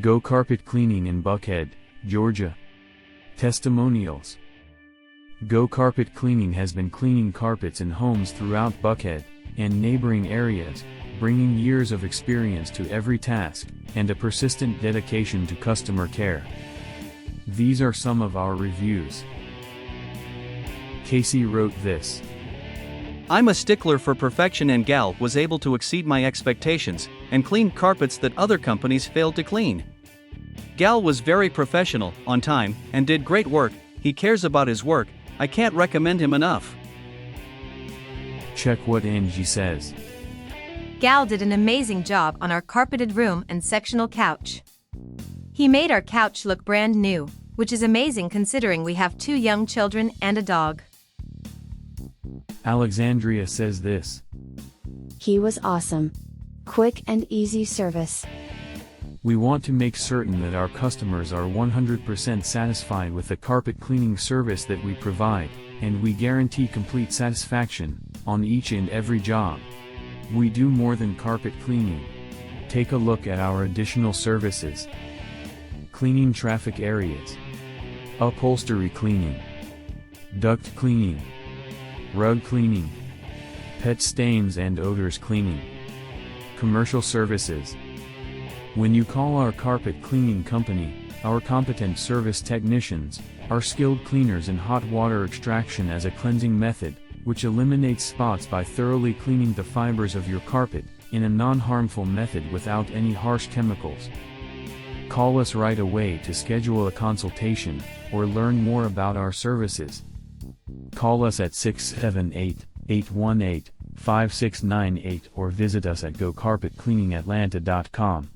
Go Carpet Cleaning in Buckhead, Georgia. Testimonials. Go Carpet Cleaning has been cleaning carpets in homes throughout Buckhead and neighboring areas, bringing years of experience to every task, and a persistent dedication to customer care. These are some of our reviews. Casey wrote this. I'm a stickler for perfection, and Gal was able to exceed my expectations and clean carpets that other companies failed to clean. Gal was very professional, on time, and did great work. He cares about his work. I can't recommend him enough. Check what Angie says. Gal did an amazing job on our carpeted room and sectional couch. He made our couch look brand new, which is amazing considering we have 2 young children and a dog. Alexandria says this. He was awesome. Quick and easy service. We want to make certain that our customers are 100% satisfied with the carpet cleaning service that we provide, and we guarantee complete satisfaction on each and every job. We do more than carpet cleaning. Take a look at our additional services. Cleaning traffic areas. Upholstery cleaning. Duct cleaning. Rug cleaning. Pet stains and odors cleaning. Commercial services. When you call our carpet cleaning company, our competent service technicians are skilled cleaners in hot water extraction as a cleansing method, which eliminates spots by thoroughly cleaning the fibers of your carpet in a non-harmful method without any harsh chemicals. Call us right away to schedule a consultation or learn more about our services. Call us at 678-818-5698 or visit us at gocarpetcleaningatlanta.com.